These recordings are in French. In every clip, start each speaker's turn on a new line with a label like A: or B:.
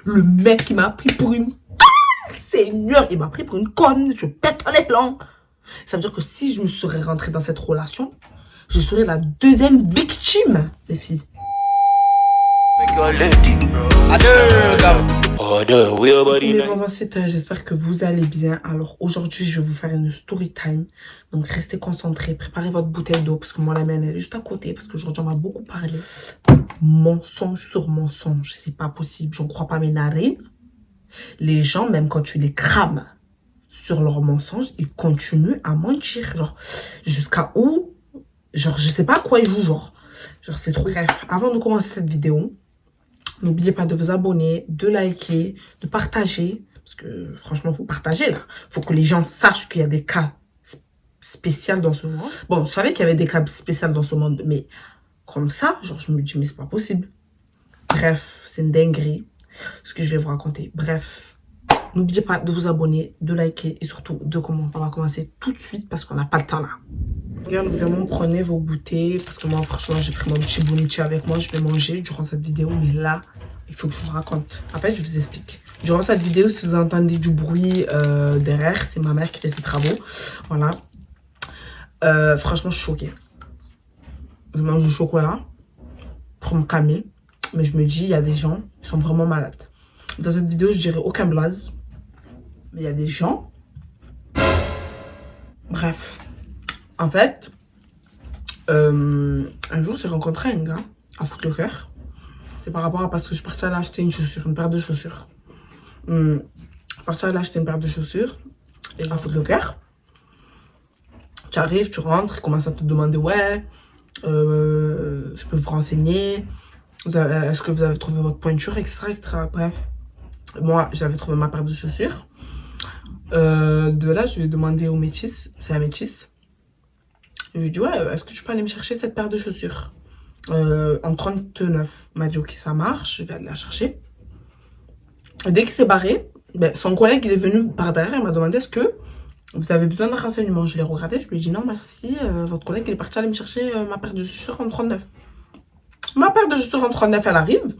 A: Le mec, il m'a pris pour une... Seigneur, il m'a pris pour une conne. Je pète les plombs. Ça veut dire que si je me serais rentrée dans cette relation, je serais la deuxième victime, les filles. Mais bon, j'espère que vous allez bien. Alors aujourd'hui, je vais vous faire une story time. Donc restez concentrés, préparez votre bouteille d'eau parce que moi la mienne elle est juste à côté parce qu'aujourd'hui on m'a beaucoup parlé. Mensonge sur mensonge, c'est pas possible. J'en crois pas mes narines. Les gens, même quand tu les crames sur leurs mensonges, ils continuent à mentir. Genre jusqu'à où? Genre je sais pas à quoi ils jouent. Genre c'est trop. Bref, avant de commencer cette vidéo, n'oubliez pas de vous abonner, de liker, de partager. Parce que franchement, il faut partager là. Il faut que les gens sachent qu'il y a des cas spéciaux dans ce monde. Bon, je savais qu'il y avait des cas spéciaux dans ce monde. Mais comme ça, genre je me dis, mais c'est pas possible. Bref, c'est une dinguerie ce que je vais vous raconter. Bref, n'oubliez pas de vous abonner, de liker et surtout de commenter. On va commencer tout de suite parce qu'on n'a pas le temps là. Regarde, vraiment, prenez vos goûters. Parce que moi, franchement, j'ai pris mon petit bounty avec moi. Je vais manger durant cette vidéo. Mais là, il faut que je vous raconte. En fait, je vous explique. Durant cette vidéo, si vous entendez du bruit derrière, c'est ma mère qui fait ses travaux. Voilà. Franchement, je suis choquée. Je mange du chocolat pour me calmer. Mais je me dis, il y a des gens qui sont vraiment malades. Dans cette vidéo, je dirais aucun blaze. Mais il y a des gens... Bref. En fait, un jour, j'ai rencontré un gars à Foot Locker. C'est par rapport à parce que je suis partie aller acheter une chaussure, une paire de chaussures. Je suis partie aller acheter une paire de chaussures et à Foot Locker. Tu arrives, tu rentres, ils commencent à te demander, ouais, je peux vous renseigner. Est-ce que vous avez trouvé votre pointure, etc., etc. Bref, moi, j'avais trouvé ma paire de chaussures. De là, je lui ai demandé au métis, c'est un métis. Je lui ai dit, ouais, est-ce que tu peux aller me chercher cette paire de chaussures en 39. Il m'a dit, ok, ça marche, je vais aller la chercher. Et dès qu'il s'est barré, ben, son collègue, il est venu par derrière, il m'a demandé, est-ce que vous avez besoin de renseignements? Je l'ai regardé, je lui ai dit, non, merci, votre collègue, il est parti aller me chercher ma paire de chaussures en 39. Ma paire de chaussures en 39, elle arrive.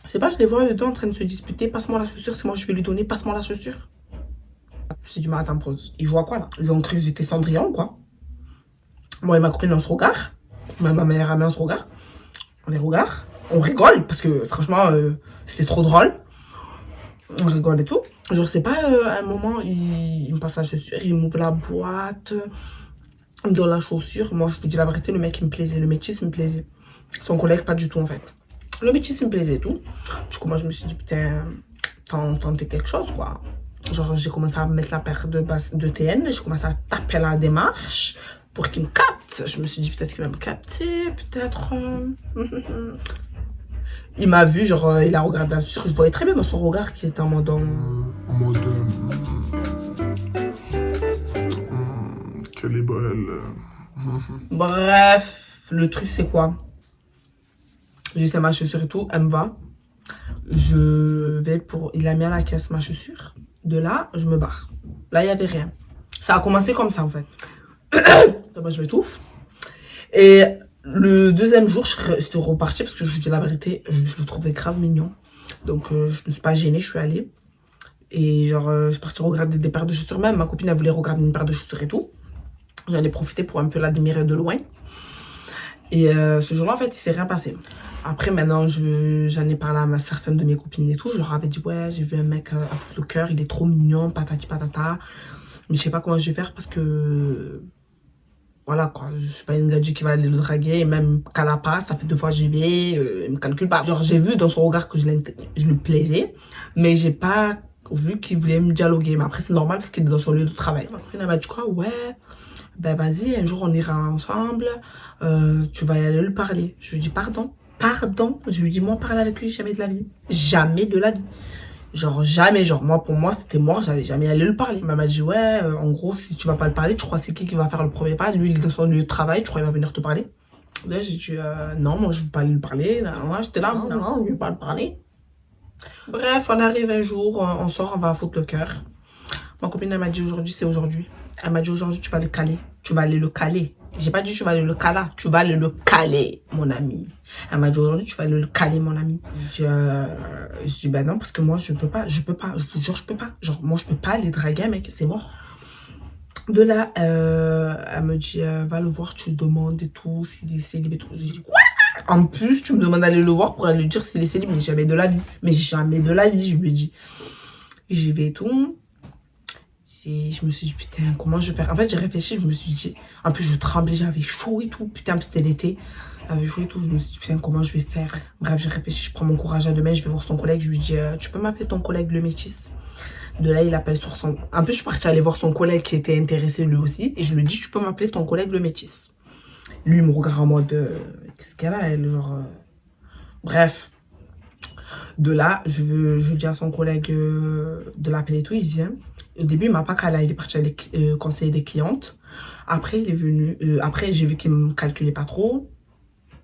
A: C'est pas, je les vois les deux en train de se disputer, passe-moi la chaussure, c'est moi je vais lui donner, passe-moi la chaussure. C'est du matin pause. Ils jouent à quoi là? Ils ont cru que j'étais Cendrillon ou quoi? Moi et ma copine on se regarde. Ma meilleure amie on se regarde. On les regarde. On rigole parce que franchement c'était trop drôle. On rigole et tout. Je sais pas, à un moment il me passe la chaussure, il m'ouvre la boîte. Il me donne la chaussure. Moi je vous dis la vérité, le mec il me plaisait, le métis il me plaisait. Son collègue pas du tout en fait. Le métis il me plaisait et tout. Du coup moi je me suis dit putain, tenter quelque chose quoi. Genre, j'ai commencé à mettre la paire de TN, j'ai commencé à taper la démarche pour qu'il me capte. Je me suis dit, peut-être qu'il va me capter, peut-être... Il m'a vu, genre, il a regardé la chaussure. Je voyais très bien dans son regard qu'il était en mode...
B: Quelle est belle.
A: Bref, le truc, c'est quoi? J'ai sais ma chaussure et tout, elle me va. Je vais pour... Il a mis à la caisse ma chaussure. De là, je me barre. Là, il n'y avait rien. Ça a commencé comme ça, en fait. D'abord, je m'étouffe. Et le deuxième jour, j'étais repartie parce que je vous dis la vérité, je le trouvais grave mignon. Donc, je ne me suis pas gênée, je suis allée. Et genre, je suis partie regarder des paires de chaussures. Même ma copine, elle voulait regarder une paire de chaussures et tout. J'en ai profité pour un peu l'admirer de loin. Et ce jour-là, en fait, il s'est rien passé. Après, maintenant, j'en ai parlé à certaines de mes copines et tout. Je leur avais dit, ouais, j'ai vu un mec à Foot Locker, il est trop mignon, patati patata. Mais je sais pas comment je vais faire parce que... Voilà, quoi. Je suis pas une gadget qui va aller le draguer. Et même qu'à la passe, ça fait 2 fois que j'y vais, il me calcule pas. Genre, j'ai vu dans son regard que je le plaisais. Mais j'ai pas vu qu'il voulait me dialoguer. Mais après, c'est normal parce qu'il est dans son lieu de travail. Ma copine, elle m'a dit quoi? Ouais, ben vas-y, un jour, on ira ensemble. Tu vas y aller lui parler. Je lui dis, pardon. Pardon, je lui dis, moi, parler avec lui, jamais de la vie. Jamais de la vie. Genre, jamais. Genre, moi, pour moi, c'était mort, j'allais jamais aller le parler. Ma m'a dit, ouais, en gros, si tu vas pas le parler, tu crois c'est qui va faire le premier pas? Lui, il est dans son lieu de travail, tu crois il va venir te parler? Là, j'ai dit, non, moi, je veux pas aller le parler. Moi, j'étais là, non, je veux pas le parler. Bref, on arrive un jour, on sort, on va à Foot Locker. Ma copine, elle m'a dit, aujourd'hui, c'est aujourd'hui. Elle m'a dit, aujourd'hui, tu vas le caler. Tu vas aller le caler. J'ai pas dit tu vas aller le caler. Tu vas aller le caler, mon ami. Elle m'a dit aujourd'hui, tu vas aller le caler, mon ami. Je dis, ben non, parce que moi, je peux pas. Je vous jure, je peux pas. Genre, moi, je peux pas aller draguer un mec, c'est mort. De là, elle me dit, va le voir, tu le demandes et tout, s'il est célib et tout. J'ai dit, quoi? En plus, tu me demandes d'aller le voir pour aller lui dire s'il est célib, mais jamais de la vie. Mais jamais de la vie, je lui ai dit. J'y vais et tout. Et je me suis dit, putain, comment je vais faire? En fait, j'ai réfléchi, je me suis dit, en plus, je tremblais, j'avais chaud et tout. Putain, c'était l'été, j'avais chaud et tout. Je me suis dit, putain, comment je vais faire? Bref, j'ai réfléchi, je prends mon courage à deux mains, je vais voir son collègue. Je lui dis, tu peux m'appeler ton collègue le métis? De là, il appelle sur son... En plus, je suis partie aller voir son collègue qui était intéressé lui aussi. Et je lui dis, tu peux m'appeler ton collègue le métis? Lui, il me regarde en mode, qu'est-ce qu'elle a, elle? Genre, bref. De là, je dis à son collègue de l'appeler et tout, il vient. Au début, il m'a pas calé, il est parti aller conseiller des clientes. Après, il est venu. Après, j'ai vu qu'il me calculait pas trop.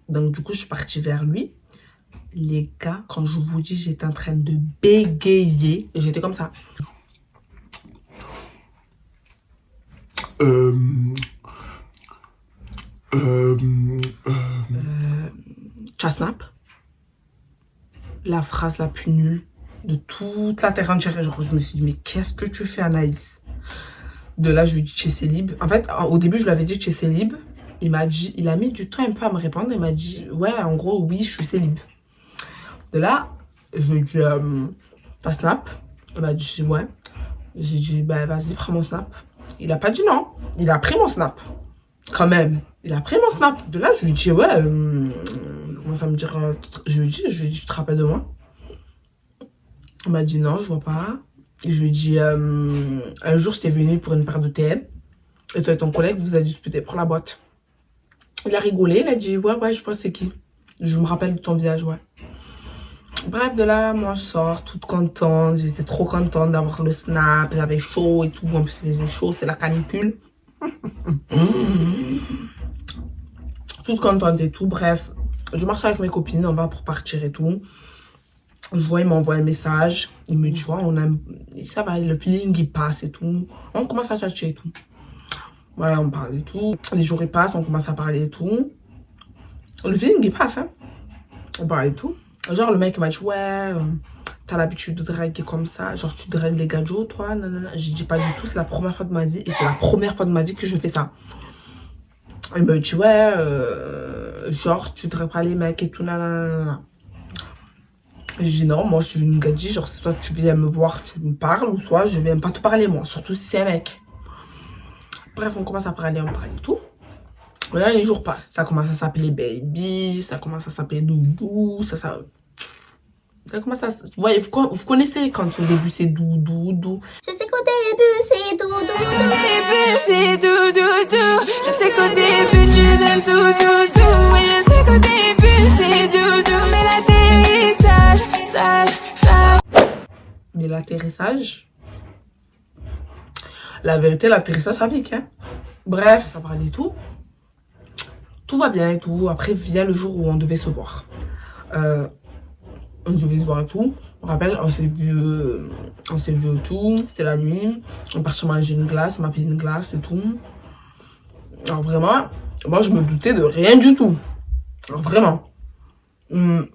A: Donc, du coup, je suis partie vers lui. Les gars, quand je vous dis, j'étais en train de bégayer. J'étais comme ça. Tu as snap? La phrase la plus nulle de toute la terre entière. Genre, je me suis dit, mais qu'est-ce que tu fais, Anaïs? De là, je lui ai dit, tu es célib. En fait, au début, je lui avais dit, tu es célib. Il a mis du temps un peu à me répondre. Il m'a dit, ouais, en gros, oui, je suis célib. De là, je lui ai dit, t'as snap? Il m'a dit, ouais. J'ai dit, bah, vas-y, prends mon snap. Il a pas dit non. Il a pris mon snap. Quand même. Il a pris mon snap. De là, je lui ai dit, ouais, il commence à me dire, je lui ai dit, tu te rappelles de moi? Il m'a dit, non, je vois pas. Et je lui ai dit, un jour, j'étais venue pour une paire de TN. Et toi et ton collègue, vous avez disputé pour la boîte. Il a rigolé, il a dit, ouais, je vois c'est qui. Je me rappelle de ton visage, ouais. Bref, de là, moi, je sors toute contente. J'étais trop contente d'avoir le snap. J'avais chaud et tout. En plus, il faisait chaud, c'est la canicule. Toute contente et tout. Bref, je marche avec mes copines, on va pour partir et tout. Je vois, il m'envoie un message. Il me dit, ouais, ça va, le feeling, il passe et tout. On commence à chercher et tout. Ouais, on parle et tout. Les jours, ils passent, on commence à parler et tout. Le feeling, il passe, hein. On parle et tout. Genre, le mec m'a dit, ouais, t'as l'habitude de draguer comme ça. Genre, tu dragues les gadgets, toi, nanana. J'ai dit pas du tout, c'est la première fois de ma vie. Et c'est la première fois de ma vie que je fais ça. Il me dit, ouais, genre, tu dragues pas les mecs et tout, nanana. J'ai dit, non, moi, je suis une gadget. Genre, soit tu viens me voir, tu me parles, ou soit je viens pas te parler, moi. Surtout si c'est un mec. Bref, on commence à parler, on parle et tout. Là, les jours passent. Ça commence à s'appeler baby, ça commence à s'appeler doudou, ça commence à... Ouais, vous connaissez quand au début c'est doudou.
C: Je sais qu'au début c'est doudou.
D: Au début c'est doudou. Je sais qu'au début tu donnes tout. Oui, je sais qu'au début c'est doudou. Mais l'atterrissage,
A: Mais l'atterrissage... La vérité, l'atterrissage, ça pique, hein. Bref, ça parlait et tout. Tout va bien et tout. Après, vient le jour où on devait se voir. On devait se voir et tout. Je me rappelle, on s'est vu et tout. C'était la nuit. On est parti manger une glace, on m'a payé une glace et tout. Alors vraiment, moi je me doutais de rien du tout. Alors vraiment. On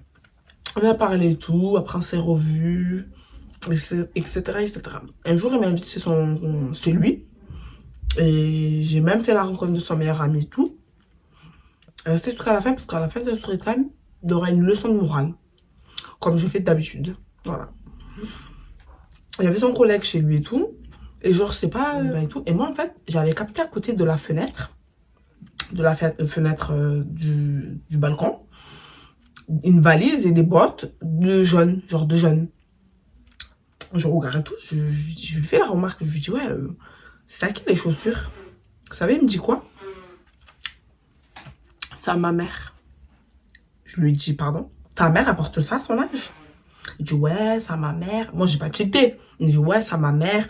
A: a parlé et tout. Après, on s'est revus. Etc. Un jour, il m'a invité chez lui. Et j'ai même fait la rencontre de son meilleur ami et tout. Restez jusqu'à la fin, parce qu'à la fin de ce story time, il y aura une leçon de morale. Comme je fais d'habitude. Voilà. Il y avait son collègue chez lui et tout. Et genre, je sais pas, et tout. Et moi, en fait, j'avais capté à côté de la fenêtre. De la fenêtre du balcon. Une valise et des bottes de jeunes. Genre de jeunes. Je regarde tout. Je lui fais la remarque. Je lui dis, ouais, c'est à qui les chaussures? Vous savez, il me dit quoi? C'est à ma mère. Je lui dis, pardon, ta mère apporte ça à son âge? Il dit, ouais, c'est à ma mère. Moi, j'ai pas quitté. Il dit, ouais, c'est à ma mère.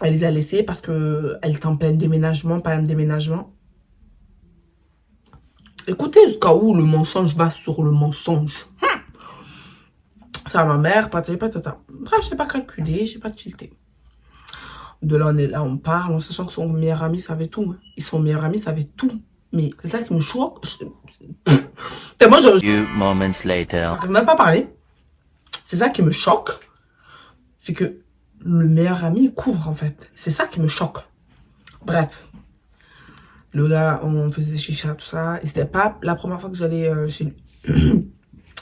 A: Elle les a laissés parce qu'elle était en plein déménagement, pas un déménagement. Écoutez jusqu'à où le mensonge va sur le mensonge. C'est à ma mère, patata. Bref, j'ai pas calculé, j'ai pas tilté. De là, on est là, on parle, en sachant que son meilleur ami savait tout. Hein. Et son meilleur ami savait tout. Mais c'est ça qui me choque. Tellement je n'arrive même pas à parler. C'est ça qui me choque. C'est que le meilleur ami il couvre, en fait. C'est ça qui me choque. Bref. Le gars, on faisait chicha, tout ça. Et c'était pas la première fois que j'allais chez lui.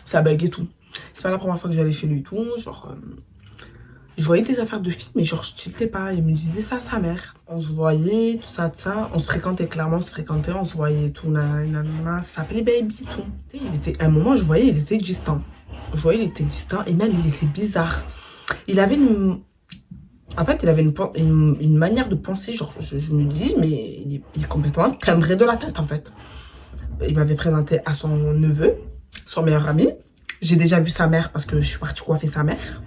A: Ça bug et tout. C'est pas la première fois que j'allais chez lui et tout. Genre, je voyais des affaires de filles, mais genre, je tiltais pas. Il me disait ça à sa mère. On se voyait, tout ça, tout ça. On se fréquentait, clairement, on se fréquentait, on se voyait et tout. Ça s'appelait Baby, tout. Il était, à un moment, je voyais, il était distant. Je voyais, il était distant et même, il était bizarre. Il avait une... En fait, il avait une manière de penser, genre, je me dis, mais il est complètement timbré de la tête, en fait. Il m'avait présenté à son neveu, son meilleur ami. J'ai déjà vu sa mère parce que je suis partie coiffer sa mère.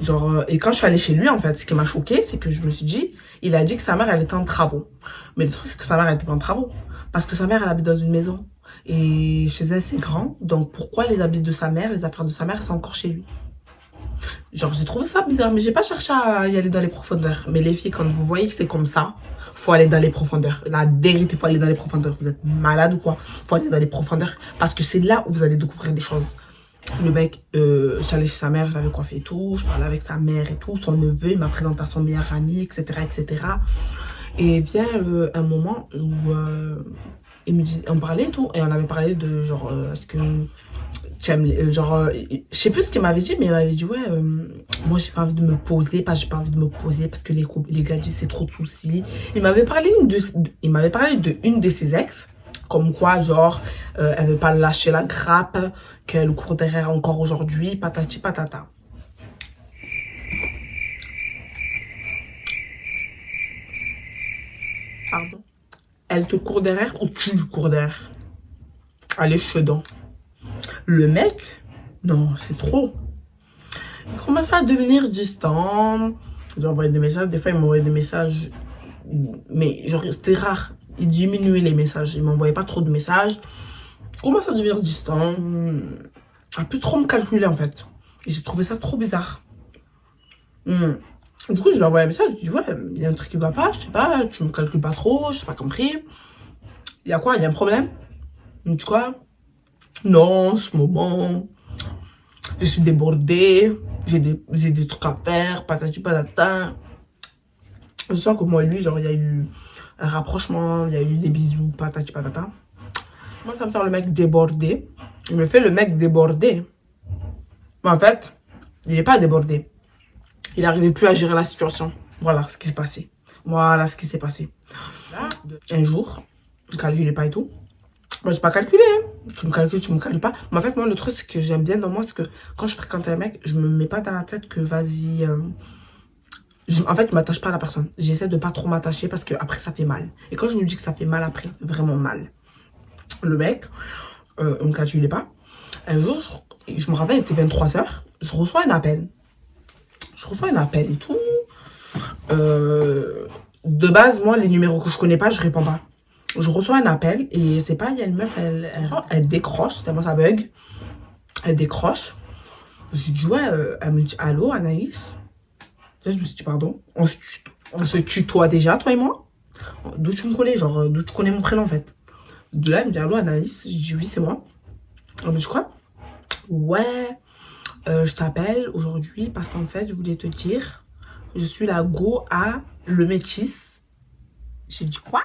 A: Genre, et quand je suis allée chez lui, en fait, ce qui m'a choquée, c'est que je me suis dit, il a dit que sa mère, elle était en travaux. Mais le truc, c'est que sa mère, elle était pas en travaux. Parce que sa mère, elle habite dans une maison. Et chez elle, c'est grand. Donc, pourquoi les habits de sa mère, les affaires de sa mère, sont encore chez lui? Genre, j'ai trouvé ça bizarre, mais j'ai pas cherché à y aller dans les profondeurs. Mais les filles, quand vous voyez que c'est comme ça, faut aller dans les profondeurs. La vérité, faut aller dans les profondeurs. Vous êtes malade ou quoi? Faut aller dans les profondeurs. Parce que c'est là où vous allez découvrir des choses. Le mec, j'allais chez sa mère, je l'avais coiffé et tout. Je parlais avec sa mère et tout. Son neveu, il m'a présenté à son meilleur ami, etc., etc. Et vient un moment où il me dit, on parlait et tout. Et on avait parlé de genre, est-ce que... genre, je sais plus ce qu'il m'avait dit, mais il m'avait dit, ouais, moi j'ai pas envie de me poser, parce que les gars disent c'est trop de soucis. Il m'avait parlé de une de ses ex, comme quoi, genre, elle veut pas lâcher la grappe, qu'elle court derrière encore aujourd'hui, patati patata. Pardon. Elle te court derrière ou tu lui cours derrière? Allez, chedon. Le mec, non, c'est trop. Il commence à devenir distant. J'ai envoyé des messages. Des fois, il m'envoyait des messages. Mais genre, c'était rare. Il diminuait les messages. Il m'envoyait pas trop de messages. Il commence à devenir distant. À plus trop me calculer, en fait. Et j'ai trouvé ça trop bizarre. Du coup, je lui ai envoyé un message. Je lui ai dit, ouais, il y a un truc qui va pas. Je sais pas, tu me calcules pas trop. Je n'ai pas compris. Il y a quoi? Il y a un problème? Il me dit quoi? Non, en ce moment, je suis débordée, j'ai des trucs à faire, patati patata. Je sens que moi et lui, genre, il y a eu un rapprochement, il y a eu des bisous, patati patata. Moi, ça me fait le mec débordé. Il me fait le mec débordé. Mais en fait, il n'est pas débordé. Il n'arrivait plus à gérer la situation. Voilà ce qui s'est passé. Voilà ce qui s'est passé. Un jour, je ne calculais pas et tout. Moi, j'ai pas calculé, hein. Tu me calcules pas. Mais en fait, moi, le truc, c'est que j'aime bien dans moi, c'est que quand je fréquente un mec, je me mets pas dans la tête que vas-y. En fait, je m'attache pas à la personne. J'essaie de pas trop m'attacher parce que après ça fait mal. Et quand je me dis que ça fait mal après, ça fait vraiment mal. Le mec, on me calculait pas. Un jour, je me rappelle, il était 23h. Je reçois un appel. Et tout. De base, moi, les numéros que je connais pas, je réponds pas. Je reçois un appel et c'est pas, il y a une meuf, elle décroche, c'est moi ça bug. Elle décroche. Je me suis dit, ouais, elle me dit, allô Anaïs? Je me suis dit, pardon, on se tutoie déjà, toi et moi? D'où tu me connais, genre, d'où tu connais mon prénom en fait? De là, elle me dit, allô Anaïs? Je dis, oui, c'est moi. Elle me dit, quoi? Ouais, je t'appelle aujourd'hui parce qu'en fait, je voulais te dire, je suis la go à le métis. J'ai dit, quoi?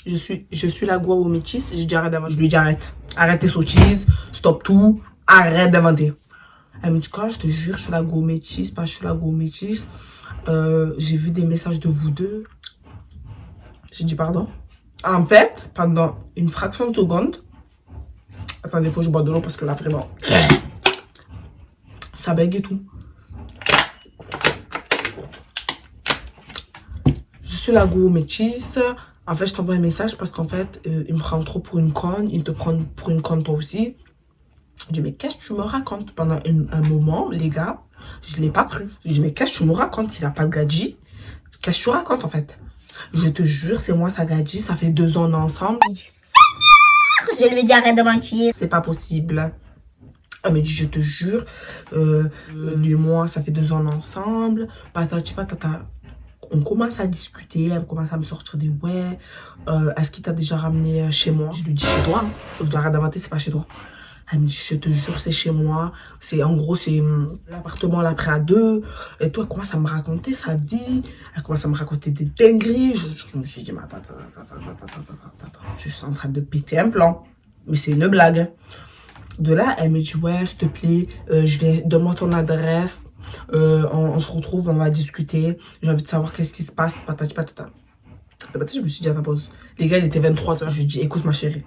A: Je suis la go au métis. J'ai dit, arrête d'inventer. Je lui ai dit, arrête. Arrête tes sottises, stop tout, arrête d'inventer. Elle me dit, quoi? Je te jure, je suis la go au métis, pas je suis la go au métis. J'ai vu des messages de vous deux. J'ai dit, pardon? En fait, pendant une fraction de seconde, attendez, faut que je bois de l'eau parce que là, vraiment, ça bègue et tout. Je suis la go métisse. En fait, je t'envoie un message parce qu'en fait, il me prend trop pour une conne. Il te prend pour une conne toi aussi. Je dis, mais qu'est-ce que tu me racontes? Pendant un moment, les gars, je ne l'ai pas cru. Je dis, mais qu'est-ce que tu me racontes? Il n'a pas de gadji. Qu'est-ce que tu racontes en fait? Je te jure, c'est moi sa gadji. Ça fait 2 ans on est ensemble.
C: Je lui ai dit arrête de mentir.
A: C'est pas possible. Elle me dit, je te jure, lui et moi, ça fait 2 ans ensemble. Patati patata. On commence à discuter, elle commence à me sortir des ouais. Est-ce qu'il t'a déjà ramené chez moi? Je lui dis chez toi. Je dois arrêter d'inventer, c'est pas chez toi. Elle me dit, je te jure, c'est chez moi. C'est en gros, c'est l'appartement, elle a pris à 2. Et toi, elle commence à me raconter sa vie. Elle commence à me raconter des dingueries. Je me suis dit, mais attends. Je suis en train de péter un plan. Mais c'est une blague. De là, elle me dit, ouais, s'il te plaît, donne-moi ton adresse. On se retrouve, on va discuter. J'ai envie de savoir qu'est-ce qui se passe. Patati patata. Je me suis dit à ta pause. Les gars, il était 23h. Je lui ai dit, écoute, ma chérie.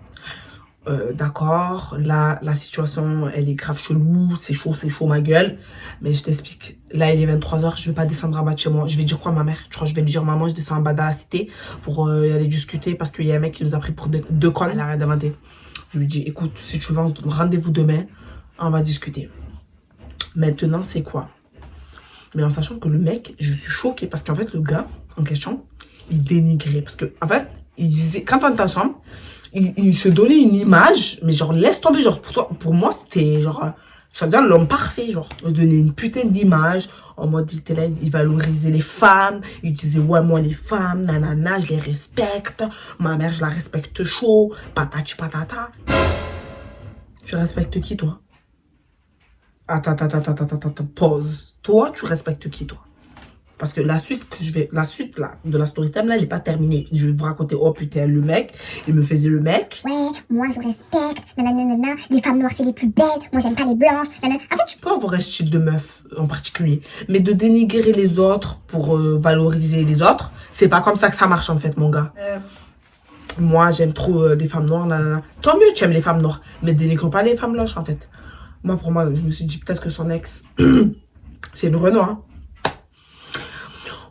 A: D'accord, là, la situation, elle est grave chelou. C'est chaud, ma gueule. Mais je t'explique. Là, il est 23h. Je vais pas descendre en bas de chez moi. Je vais dire quoi à ma mère? Je crois que je vais lui dire, maman, je descends en bas dans la cité pour aller discuter parce qu'il y a un mec qui nous a pris pour deux connes. Elle arrête d'inventer. Je lui dis, écoute, si tu veux, on se donne rendez-vous demain. On va discuter. Maintenant, c'est quoi? Mais en sachant que le mec, je suis choquée parce qu'en fait, le gars en question, il dénigrait. Parce que, en fait, il disait, quand on est ensemble, il se donnait une image, mais genre, laisse tomber. Genre, pour moi, c'était genre, ça devient l'homme parfait. Genre, il se donnait une putain d'image. En mode, il était là, il valorisait les femmes. Il disait, ouais, moi, les femmes, nanana, je les respecte. Ma mère, je la respecte chaud. Patati patata. Tu respectes qui, toi? Attends, pause. Toi, tu respectes qui, toi? Parce que la suite là, de la story time, là, elle n'est pas terminée. Je vais vous raconter, oh putain, le mec, il me faisait le mec.
C: Ouais, moi je respecte, nanana, les femmes noires c'est les plus belles, moi j'aime pas les blanches, nanana. En fait,
A: Tu peux avoir un style de meuf en particulier, mais de dénigrer les autres pour valoriser les autres, c'est pas comme ça que ça marche en fait, mon gars. Moi, j'aime trop les femmes noires, nanana. Tant mieux, tu aimes les femmes noires, mais dénigre pas les femmes blanches en fait. Moi, pour moi, je me suis dit peut-être que son ex, c'est une Renault, hein.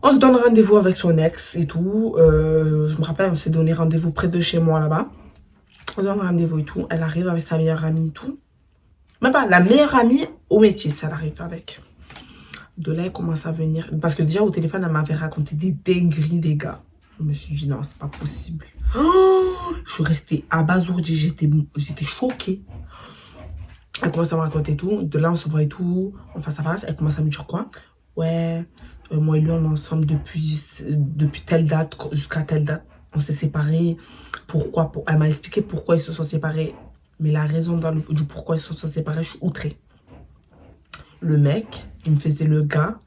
A: On se donne rendez-vous avec son ex et tout. Je me rappelle, on s'est donné rendez-vous près de chez moi là-bas. On se donne rendez-vous et tout. Elle arrive avec sa meilleure amie et tout. Même pas, la meilleure amie au métis, elle arrive avec. De là, elle commence à venir. Parce que déjà, au téléphone, elle m'avait raconté des dingueries, les gars. Je me suis dit, non, c'est pas possible. Oh, je suis restée abasourdie. J'étais choquée. Elle commence à me raconter tout. De là, on se voit et tout. En face à face. Elle commence à me dire quoi? Ouais, moi et lui, on est ensemble depuis telle date jusqu'à telle date. On s'est séparés. Pourquoi? Elle m'a expliqué pourquoi ils se sont séparés. Mais la raison du pourquoi ils se sont séparés, je suis outrée. Le mec, il me faisait le gars.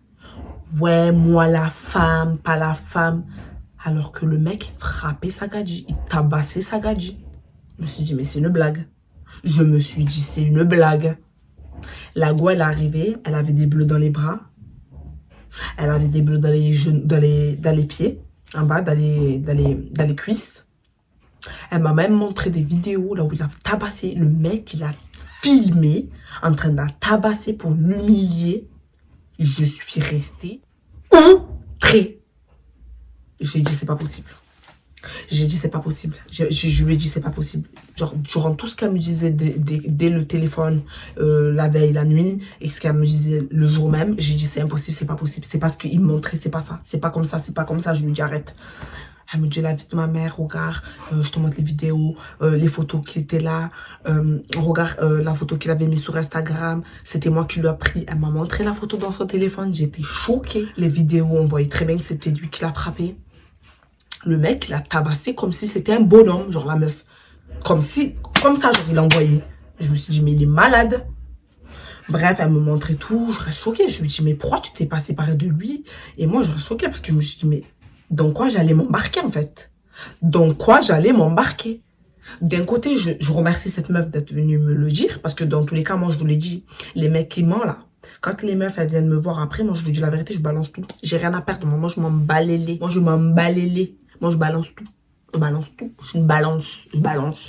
A: Ouais, moi la femme, pas la femme. Alors que le mec frappait sa gadji. Il tabassait sa gadji. Je me suis dit, mais c'est une blague. Je me suis dit, c'est une blague. La go, elle est arrivée. Elle avait des bleus dans les bras. Elle avait des bleus dans les genoux, dans les pieds, en bas, dans les cuisses. Elle m'a même montré des vidéos là où il a tabassé. Le mec, il a filmé en train de la tabasser pour l'humilier. Je suis restée outrée. J'ai dit, c'est pas possible. J'ai dit, c'est pas possible. Je lui ai dit, c'est pas possible. Genre, durant tout ce qu'elle me disait dès le téléphone, la veille, la nuit, et ce qu'elle me disait le jour même, j'ai dit, c'est impossible, c'est pas possible. C'est pas ce qu'il me montrait, c'est pas ça. C'est pas comme ça, c'est pas comme ça. Je lui dis, arrête. Elle me dit, la vie de ma mère, regarde, je te montre les vidéos, les photos qui étaient là. Regarde la photo qu'il avait mise sur Instagram. C'était moi qui lui a pris. Elle m'a montré la photo dans son téléphone. J'étais choquée. Les vidéos, on voyait très bien que c'était lui qui l'a frappé. Le mec, il a tabassé comme si c'était un bonhomme, genre la meuf. Comme ça, genre, il l'a envoyé. Je me suis dit, mais il est malade. Bref, elle me montrait tout. Je reste choquée. Je lui dis, mais pourquoi tu t'es pas séparée de lui? Et moi, je reste choquée parce que je me suis dit, mais dans quoi j'allais m'embarquer, en fait? Dans quoi j'allais m'embarquer? D'un côté, je remercie cette meuf d'être venue me le dire. Parce que dans tous les cas, moi, je vous l'ai dit, les mecs qui mentent, là. Quand les meufs, elles viennent me voir après, moi, je vous dis la vérité, je balance tout. J'ai rien à perdre. Moi, je m'en bats les lait. Moi, je balance tout. Je balance tout. Je balance.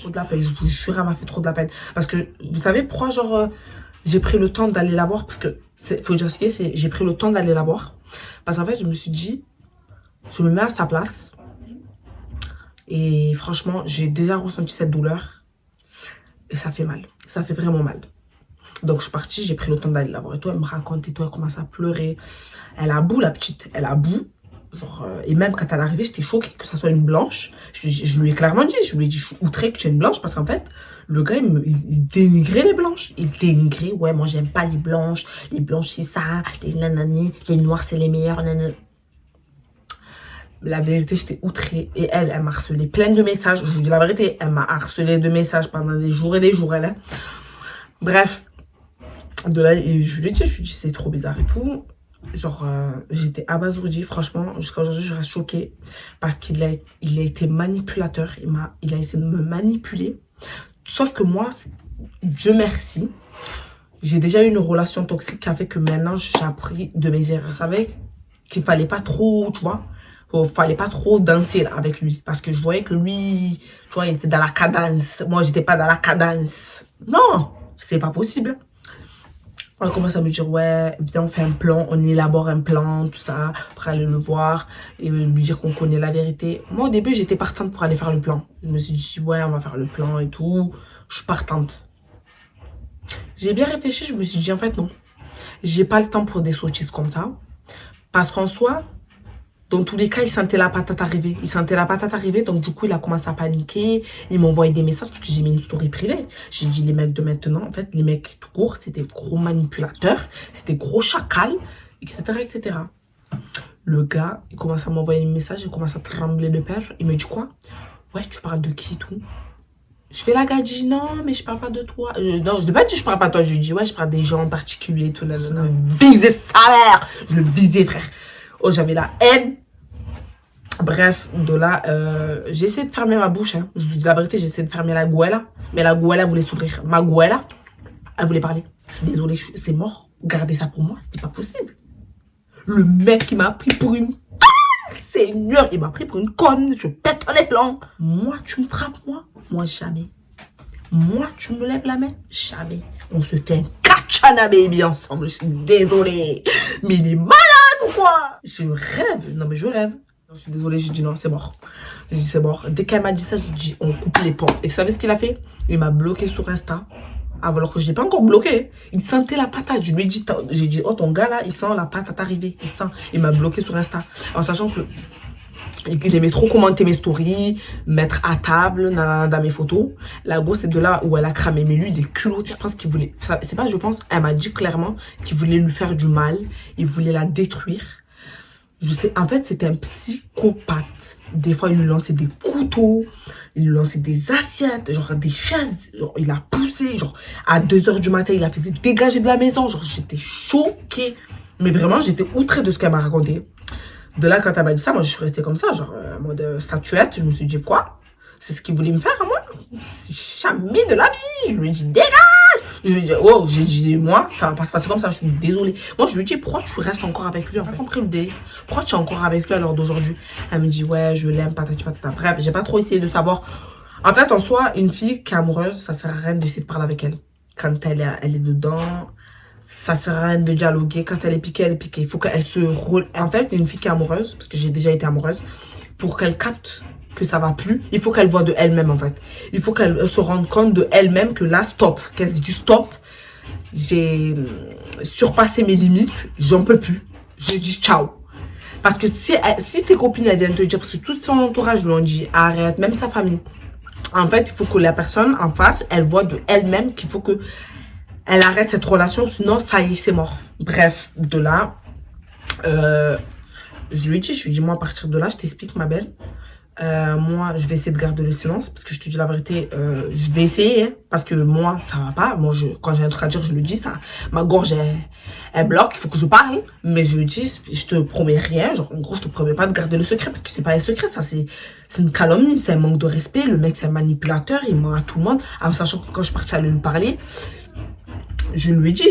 A: Trop de la peine. Je vous jure, elle m'a fait trop de la peine. Parce que, vous savez pourquoi, genre, j'ai pris le temps d'aller la voir? Parce que, faut dire ce qu'il y a, j'ai pris le temps d'aller la voir. Parce qu'en fait, je me suis dit, je me mets à sa place. Et franchement, j'ai déjà ressenti cette douleur. Et ça fait mal. Ça fait vraiment mal. Donc, je suis partie, j'ai pris le temps d'aller la voir. Et toi, elle me raconte et tout, elle commence à pleurer. Elle a bout, la petite. Elle a bout. Genre, et même quand elle est arrivée, j'étais choquée que ça soit une blanche. Je lui ai clairement dit, je lui ai dit, je suis outrée que tu es une blanche parce qu'en fait, le gars, il dénigrait les blanches. Il dénigrait, ouais, moi, j'aime pas les blanches c'est ça, les nanani, les noirs, c'est les meilleurs, nanani. La vérité, j'étais outrée. Et elle m'a harcelé plein de messages. Je vous dis la vérité, elle m'a harcelé de messages pendant des jours et des jours, elle. Hein. Bref, de là, et je lui ai dit, c'est trop bizarre et tout. Genre, j'étais abasourdie, franchement, jusqu'à aujourd'hui, je reste choquée parce qu'il a été manipulateur, il a essayé de me manipuler. Sauf que moi, Dieu merci, j'ai déjà eu une relation toxique qui a fait que maintenant, j'ai appris de mes erreurs. Je savais qu'il fallait pas trop, tu vois, fallait pas trop danser là, avec lui parce que je voyais que lui, tu vois, il était dans la cadence. Moi, j'étais pas dans la cadence. Non, c'est pas possible. On commence à me dire, ouais, viens, on fait un plan, on élabore un plan, tout ça, pour aller le voir et lui dire qu'on connaît la vérité. Moi, au début, j'étais partante pour aller faire le plan. Je me suis dit, ouais, on va faire le plan et tout. Je suis partante. J'ai bien réfléchi, je me suis dit, en fait, non. J'ai pas le temps pour des sottises comme ça. Parce qu'en soi, dans tous les cas, il sentait la patate arriver. Donc du coup, il a commencé à paniquer. Il m'a envoyé des messages parce que j'ai mis une story privée. J'ai dit, les mecs de maintenant, en fait, les mecs tout court, c'était gros manipulateurs, c'était gros chacals, etc., etc. Le gars, il commence à m'envoyer un message, il commence à trembler de peur. Il me dit quoi? Ouais, tu parles de qui et tout? Je fais la gadji, non, mais je parle pas de toi. Non, je n'ai pas dit je parle pas de toi. Je lui dis, ouais, je parle des gens en particulier et tout. Viser sa mère. Je le visais, frère. Oh, j'avais la haine. Bref, de là, j'ai essayé de fermer ma bouche. Hein. Je vous dis la vérité, j'ai essayé de fermer la gouella. Mais la gouella voulait s'ouvrir. Ma gouella, elle voulait parler. Je suis désolée, c'est mort. Gardez ça pour moi, c'était pas possible. Le mec, il m'a pris pour une... Seigneur, il m'a pris pour une conne. Je pète les plans. Moi, tu me frappes, moi? Moi, jamais. Moi, tu me lèves la main? Jamais. On se fait un kachana baby ensemble. Je suis désolée. Mais il est malade ou quoi? Je rêve. Non, mais je rêve. Je suis désolée, j'ai dit non, c'est mort. J'ai dit c'est mort. Dès qu'elle m'a dit ça, j'ai dit on coupe les ponts. Et vous savez ce qu'il a fait? Il m'a bloqué sur Insta. Alors que je n'ai pas encore bloqué. Il sentait la patate. Je lui ai dit, j'ai dit, oh ton gars là, il sent la patate arriver. Il sent. Il m'a bloqué sur Insta. En sachant que il aimait trop commenter mes stories, mettre à table dans mes photos. La go, c'est de là où elle a cramé. Mais lui, des culottes, je pense qu'il voulait... C'est pas, je pense, elle m'a dit clairement qu'il voulait lui faire du mal. Il voulait la détruire. Je sais, en fait, c'était un psychopathe. Des fois, il lui lançait des couteaux, il lui lançait des assiettes, genre des chaises. Genre, il a poussé, genre, à 2 h du matin, il la faisait dégager de la maison. Genre, j'étais choquée. Mais vraiment, j'étais outrée de ce qu'elle m'a raconté. De là, quand elle m'a dit ça, moi, je suis restée comme ça, genre, en mode statuette. Je me suis dit, quoi? C'est ce qu'il voulait me faire à moi? Jamais de la vie. Je lui ai dit, dégage! Je lui ai dit, oh, j'ai dit, moi, ça va pas se passer comme ça, je suis désolée. Moi, je lui ai dit, pourquoi tu restes encore avec lui? On n'a pas compris le délire. Pourquoi tu es encore avec lui à l'heure d'aujourd'hui? Elle me dit, ouais, je l'aime, patati patata. Bref, j'ai pas trop essayé de savoir. En fait, en soi, une fille qui est amoureuse, ça sert à rien d'essayer de parler avec elle. Quand elle est dedans, ça sert à rien de dialoguer. Quand elle est piquée, elle est piquée. Il faut qu'elle se... En fait, une fille qui est amoureuse, parce que j'ai déjà été amoureuse, pour qu'elle capte que ça va plus, il faut qu'elle voit de elle-même en fait. Il faut qu'elle se rende compte de elle-même que là, stop. Qu'elle se dit stop. J'ai surpassé mes limites. J'en peux plus. Je dis ciao. Parce que si tes copines elles viennent te dire, parce que tout son entourage lui ont dit arrête, même sa famille. En fait, il faut que la personne en face, elle voit de elle-même qu'il faut que elle arrête cette relation, sinon ça y est, c'est mort. Bref, de là, je lui ai dit, moi à partir de là, je t'explique ma belle. Moi, je vais essayer de garder le silence parce que je te dis la vérité, je vais essayer hein, parce que moi, ça va pas. Moi, quand j'ai un truc à dire, je le dis, ça, ma gorge, elle bloque, il faut que je parle. Mais je lui dis, je te promets rien. Genre, en gros, je te promets pas de garder le secret parce que c'est pas un secret, ça, c'est une calomnie, c'est un manque de respect. Le mec, c'est un manipulateur, il ment à tout le monde. En sachant que quand je suis partie aller lui parler, je lui ai dit,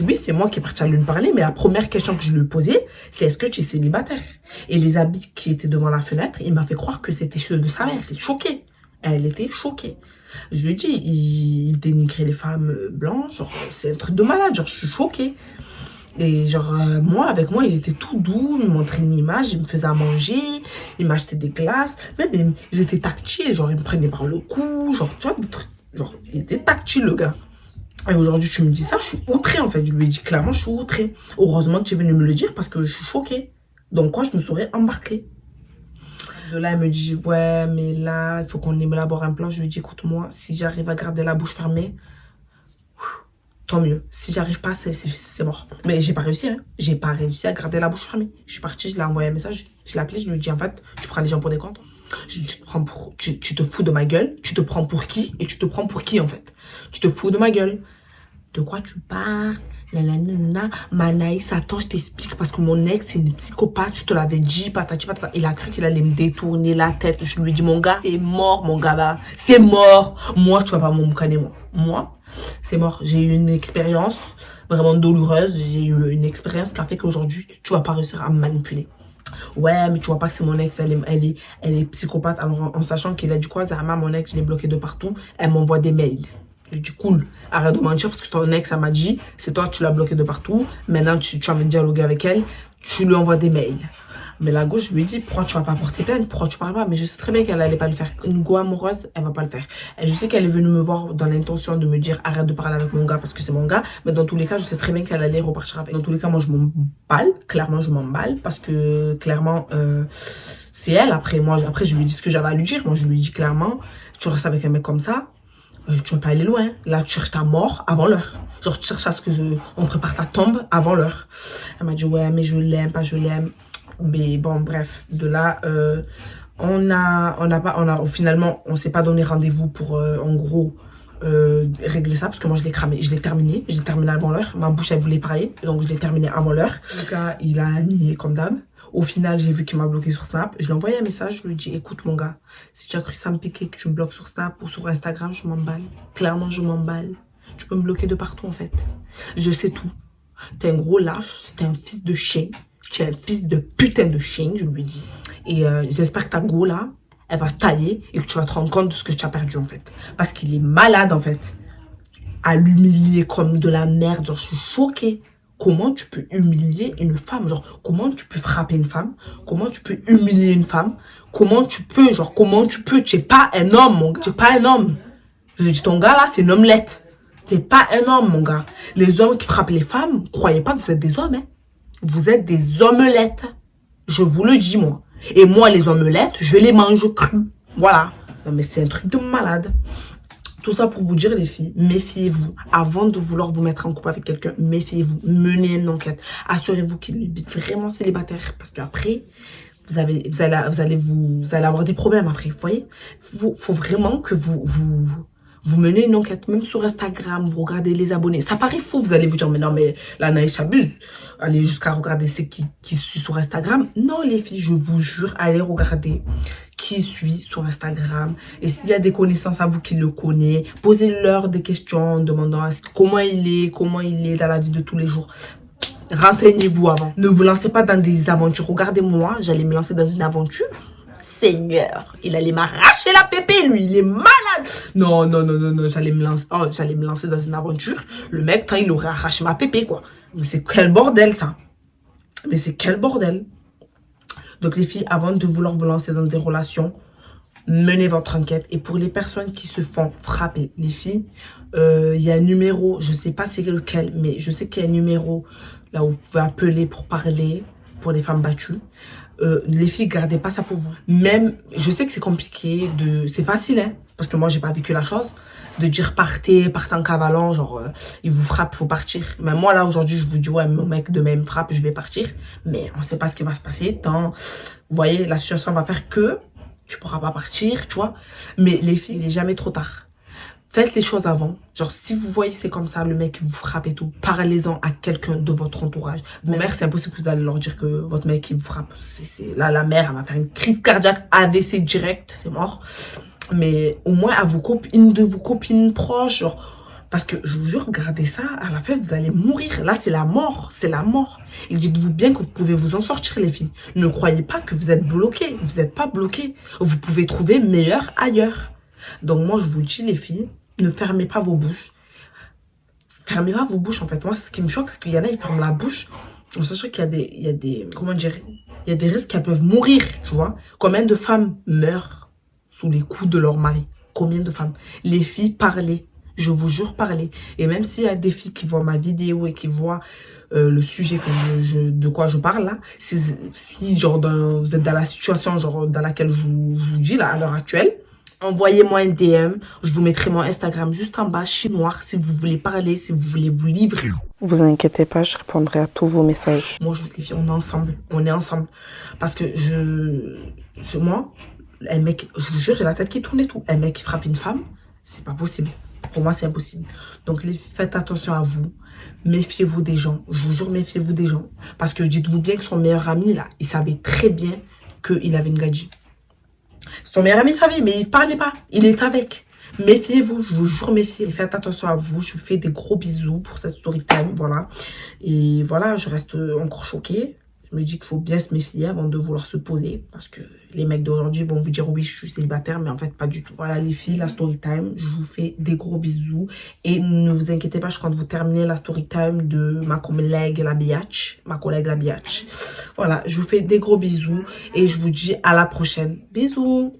A: oui, c'est moi qui est partie à lui parler, mais la première question que je lui ai posée, c'est est-ce que tu es célibataire? Et les habits qui étaient devant la fenêtre, il m'a fait croire que c'était ceux de sa mère. Elle était choquée. Elle était choquée. Je lui ai dit, il dénigrait les femmes blanches, genre, c'est un truc de malade, genre, je suis choquée. Et genre, moi, avec moi, il était tout doux, il me montrait une image, il me faisait à manger, il m'achetait des glaces, même, il était tactile, genre, il me prenait par le cou, genre, tu vois, des trucs, genre, il était tactile, le gars. Et aujourd'hui, tu me dis ça, je suis outrée en fait. Je lui ai dit clairement, je suis outrée. Heureusement que tu es venu me le dire parce que je suis choquée. Donc quoi, je me serais embarquée. De là, elle me dit, ouais, mais là, il faut qu'on élabore un plan. Je lui dis, écoute-moi, si j'arrive à garder la bouche fermée, tant mieux. Si j'arrive pas, c'est mort. Mais j'ai pas réussi, hein. J'ai pas réussi à garder la bouche fermée. Je suis partie, je lui ai envoyé un message. Je l'ai appelé, je lui ai dit, en fait, tu prends les gens pour des comptes. Tu te fous de ma gueule. Tu te prends pour qui? Et tu te prends pour qui, en fait? Tu te fous de ma gueule. De quoi tu parles? Nanana. Manaïs, attends, je t'explique. Parce que mon ex, c'est une psychopathe. Je te l'avais dit, patati patata. Il a cru qu'il allait me détourner la tête. Je lui ai dit, mon gars, c'est mort, mon gars là. C'est mort. Moi, tu vas pas m'emboucaner, moi. Moi, c'est mort. J'ai eu une expérience vraiment douloureuse. J'ai eu une expérience qui a fait qu'aujourd'hui, tu vas pas réussir à me manipuler. Ouais, mais tu vois pas que c'est mon ex, elle est psychopathe. Alors, en sachant qu'il a dit quoi, Zahama, mon ex, je l'ai bloqué de partout. Elle m'envoie des mails. Je dis cool, arrête de mentir parce que ton ex, elle m'a dit, c'est toi, tu l'as bloqué de partout. Maintenant, tu as envie de dialoguer avec elle, tu lui envoies des mails. Mais la gauche, je lui ai dit, pourquoi tu vas pas porter plainte? Pourquoi tu parles pas? Mais je sais très bien qu'elle allait pas le faire. Une go amoureuse, elle va pas le faire. Et je sais qu'elle est venue me voir dans l'intention de me dire, arrête de parler avec mon gars parce que c'est mon gars. Mais dans tous les cas, je sais très bien qu'elle allait repartir avec. Dans tous les cas, moi, je m'emballe. Clairement, je m'emballe parce que, clairement, c'est elle. Après, je lui ai dit ce que j'avais à lui dire. Moi, je lui ai dit clairement, tu restes avec un mec comme ça. Tu vas pas aller loin. Là, tu cherches ta mort avant l'heure. Genre, tu cherches à ce que on prépare ta tombe avant l'heure. Elle m'a dit, ouais, mais je l'aime, pas je l'aime. Mais bon, bref, de là, finalement, on s'est pas donné rendez-vous pour, en gros, régler ça. Parce que moi, je l'ai cramé. Je l'ai terminé avant l'heure. Ma bouche, elle voulait parler. Donc, je l'ai terminé avant l'heure. En tout cas, il a nié comme d'hab. Au final, j'ai vu qu'il m'a bloqué sur Snap. Je lui ai envoyé un message, je lui ai dit, écoute mon gars, si tu as cru ça me piquer que tu me bloques sur Snap ou sur Instagram, je m'emballe. Clairement, je m'emballe. Tu peux me bloquer de partout en fait. Je sais tout. T'es un gros lâche, t'es un fils de chien. Tu es un fils de putain de chien, je lui ai dit. Et j'espère que ta go là, elle va se tailler et que tu vas te rendre compte de ce que tu as perdu en fait. Parce qu'il est malade en fait. À l'humilier comme de la merde, genre je suis choquée. Comment tu peux humilier une femme? Genre, comment tu peux frapper une femme? Comment tu peux humilier une femme? Comment tu peux? Tu es pas un homme, mon gars. Tu es pas un homme. Je dis, ton gars, là, c'est une omelette. Tu es pas un homme, mon gars. Les hommes qui frappent les femmes, croyez pas que vous êtes des hommes, hein. Vous êtes des omelettes. Je vous le dis, moi. Et moi, les omelettes, je les mange crues. Voilà. Non, mais c'est un truc de malade. Tout ça pour vous dire, les filles, méfiez-vous. Avant de vouloir vous mettre en couple avec quelqu'un, méfiez-vous. Menez une enquête. Assurez-vous qu'il est vraiment célibataire. Parce qu'après, vous allez avoir des problèmes après. Vous voyez? Faut vraiment que vous menez une enquête. Même sur Instagram, vous regardez les abonnés. Ça paraît fou. Vous allez vous dire, mais non, mais la Naïs abuse. Allez jusqu'à regarder c'est qui suit sur Instagram. Non, les filles, je vous jure, allez regarder qui suit sur Instagram. Et s'il y a des connaissances à vous qui le connaissent, posez-leur des questions en demandant comment il est dans la vie de tous les jours. Renseignez-vous avant. Ne vous lancez pas dans des aventures. Regardez-moi, j'allais me lancer dans une aventure. Seigneur, il allait m'arracher la pépé, lui, il est malade. Non, j'allais me lancer dans une aventure. Le mec, il aurait arraché ma pépé, quoi. Mais c'est quel bordel, ça. Mais c'est quel bordel. Donc les filles, avant de vouloir vous lancer dans des relations, menez votre enquête. Et pour les personnes qui se font frapper, les filles, il y a un numéro, je sais pas c'est lequel, mais je sais qu'il y a un numéro là où vous pouvez appeler pour parler pour les femmes battues. Les filles, gardez pas ça pour vous. Même, je sais que c'est compliqué, c'est facile, hein, parce que moi j'ai pas vécu la chose, de dire partez en cavalant, genre il vous frappe, faut partir. Mais moi là aujourd'hui je vous dis ouais, mon mec demain me frappe, je vais partir, mais on sait pas ce qui va se passer. Tant, vous voyez, la situation va faire que tu pourras pas partir, tu vois. Mais les filles, il est jamais trop tard. Faites les choses avant. Genre, si vous voyez c'est comme ça, le mec vous frappe et tout, parlez-en à quelqu'un de votre entourage. Vos mères, c'est impossible que vous allez leur dire que votre mec il vous frappe. Là, la mère, elle va faire une crise cardiaque, AVC direct, c'est mort. Mais au moins à une de vos copines proches, genre, parce que je vous jure, regardez ça, à la fin, vous allez mourir. Là, c'est la mort, c'est la mort. Et dites-vous bien que vous pouvez vous en sortir, les filles. Ne croyez pas que vous êtes bloqués. Vous n'êtes pas bloqués. Vous pouvez trouver meilleur ailleurs. Donc moi, je vous dis, les filles, ne fermez pas vos bouches. Fermez pas vos bouches, en fait. Moi, ce qui me choque, c'est qu'il y en a, ils ferment la bouche. En sachant qu'il y a des, comment dire, il y a des risques qu'elles peuvent mourir, tu vois. Combien de femmes meurent sous les coups de leur mari? Combien de femmes? Les filles, parlez. je vous jure, parlez. Et même s'il y a des filles qui voient ma vidéo et qui voient le sujet de quoi je parle là, si genre vous êtes dans la situation genre dans laquelle je vous dis là à l'heure actuelle, envoyez-moi un DM, je vous mettrai mon Instagram juste en bas, chinois, si vous voulez parler, si vous voulez vous livrer.
E: Vous inquiétez pas, je répondrai à tous vos messages.
A: Moi, je vous dis, on est ensemble. Parce que moi, un mec, je vous jure, j'ai la tête qui tourne et tout. Un mec qui frappe une femme, c'est pas possible. Pour moi, c'est impossible. Donc, faites attention à vous. Méfiez-vous des gens. Je vous jure, méfiez-vous des gens. Parce que dites-vous bien que son meilleur ami, là, il savait très bien qu'il avait une gadji. Son meilleur ami savait, mais il parlait pas. Il est avec. Méfiez-vous, je vous jure, méfiez-vous. Faites attention à vous. Je vous fais des gros bisous pour cette story time. Voilà. Et voilà, je reste encore choquée. Je me dis qu'il faut bien se méfier avant de vouloir se poser. Parce que les mecs d'aujourd'hui vont vous dire oui, je suis célibataire, mais en fait, pas du tout. Voilà les filles, la story time. Je vous fais des gros bisous. Et ne vous inquiétez pas, je compte vous terminer la story time de ma collègue la biatch. Voilà, je vous fais des gros bisous. Et je vous dis à la prochaine. Bisous.